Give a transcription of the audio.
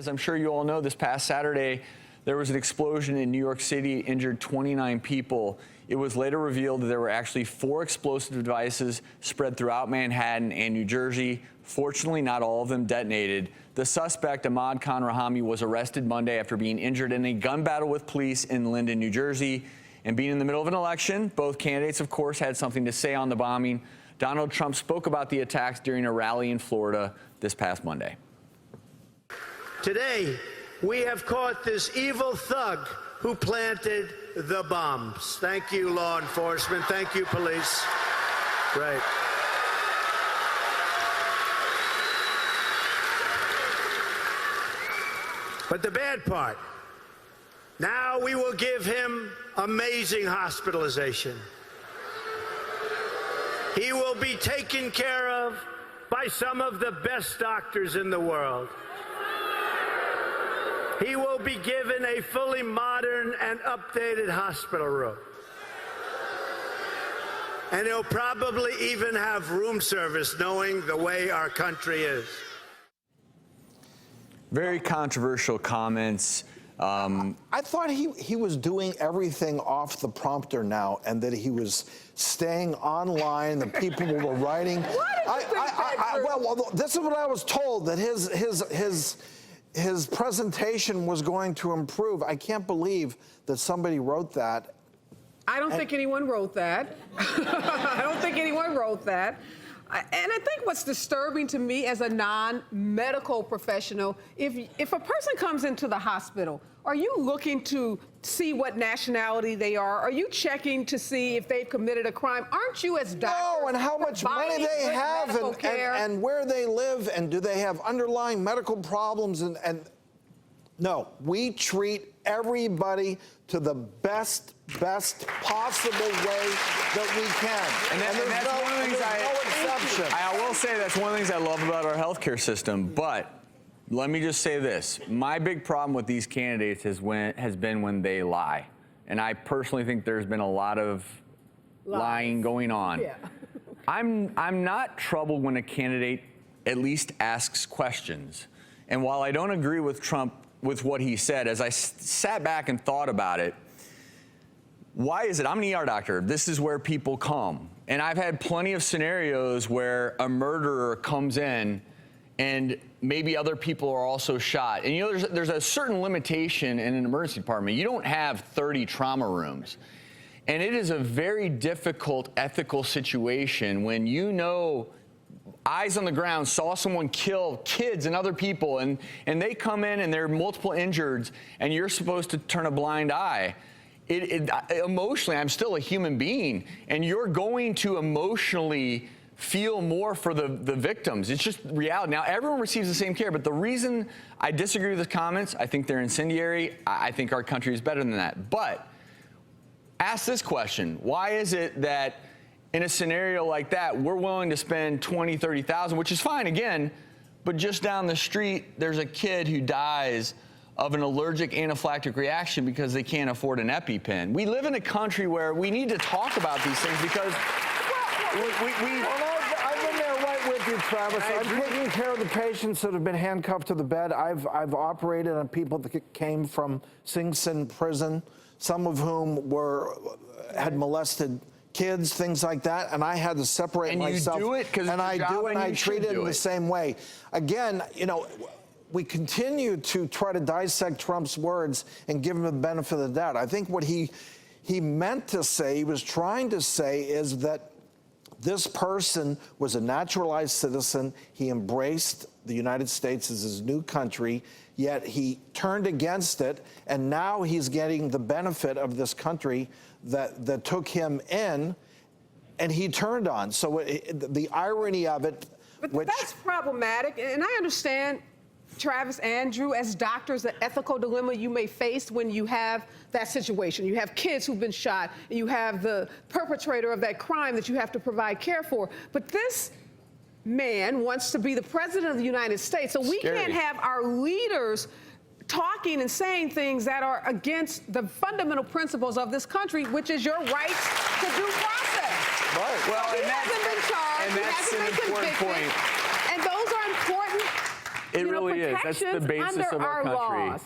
As I'm sure you all know, this past Saturday, there was an explosion in New York City, injured 29 people. It was later revealed that there were actually 4 explosive devices spread throughout Manhattan and New Jersey. Fortunately, not all of them detonated. The suspect, Admad Khan Rahami, was arrested Monday after being injured in a gun battle with police in Linden, New Jersey. And being in the middle of an election, both candidates, of course, had something to say on the bombing. Donald Trump spoke about the attacks during a rally in Florida this past Monday. Today, we have caught this evil thug who planted the bombs. Thank you, law enforcement. Thank you, police. Right. But the bad part, now we will give him amazing hospitalization. He will be taken care of by some of the best doctors in the world. He will be given a fully modern and updated hospital room. And he'll probably even have room service, knowing the way our country is. Very controversial comments. I thought he was doing everything off the prompter now, and that he was staying online. The people were writing. Well, this is what I was told, that his presentation was going to improve. I can't believe that somebody wrote that. I don't think anyone wrote that. I don't think anyone wrote that. And I think what's disturbing to me as a non-medical professional, if a person comes into the hospital, are you looking to see what nationality they are? Are you checking to see if they've committed a crime? Aren't you as doctors? No, and how much money they have and where they live, and do they have underlying medical problems? And no, we treat everybody to the best possible way that we can. And that's one of the things I will say, that's one of the things I love about our healthcare system. But let me just say this. My big problem with these candidates has been when they lie. And I personally think there's been a lot of lying going on. Yeah. I'm not troubled when a candidate at least asks questions. And while I don't agree with Trump with what he said, as I sat back and thought about it, why is it? I'm an ER doctor. This is where people come. And I've had plenty of scenarios where a murderer comes in and maybe other people are also shot. And you know, there's a certain limitation in an emergency department. You don't have 30 trauma rooms. And it is a very difficult ethical situation when you know, eyes on the ground, saw someone kill kids and other people, and they come in and there are multiple injured, and you're supposed to turn a blind eye. Emotionally, I'm still a human being, and you're going to emotionally feel more for the victims. It's just reality. Now, everyone receives the same care, but the reason I disagree with the comments, I think they're incendiary. I think our country is better than that. But ask this question: why is it that in a scenario like that, we're willing to spend $20,000, $30,000, which is fine again, but just down the street, there's a kid who dies of an allergic anaphylactic reaction because they can't afford an EpiPen. We live in a country where we need to talk about these things because I've been there right with you, Travis. I'm taking care of the patients that have been handcuffed to the bed. I've operated on people that came from Sing Sing prison, some of whom had molested kids, things like that, and I had to separate myself. And you do it because I treat it in the same way. Again, you know, we continue to try to dissect Trump's words and give him the benefit of the doubt. I think what he meant to say, he was trying to say, is that this person was a naturalized citizen. He embraced the United States as his new country, yet he turned against it, and now he's getting the benefit of this country that took him in, and he turned on. So the irony of it. But that's problematic, and I understand, Travis, Andrew, as doctors, the ethical dilemma you may face when you have that situation. You have kids who've been shot, and you have the perpetrator of that crime that you have to provide care for. But this man wants to be the president of the United States, so we can't have our leaders talking and saying things that are against the fundamental principles of this country, which is your right to due process. Right. Well, he hasn't been charged. And that's an important point. And those are important It really is. That's the basis of our country. Laws.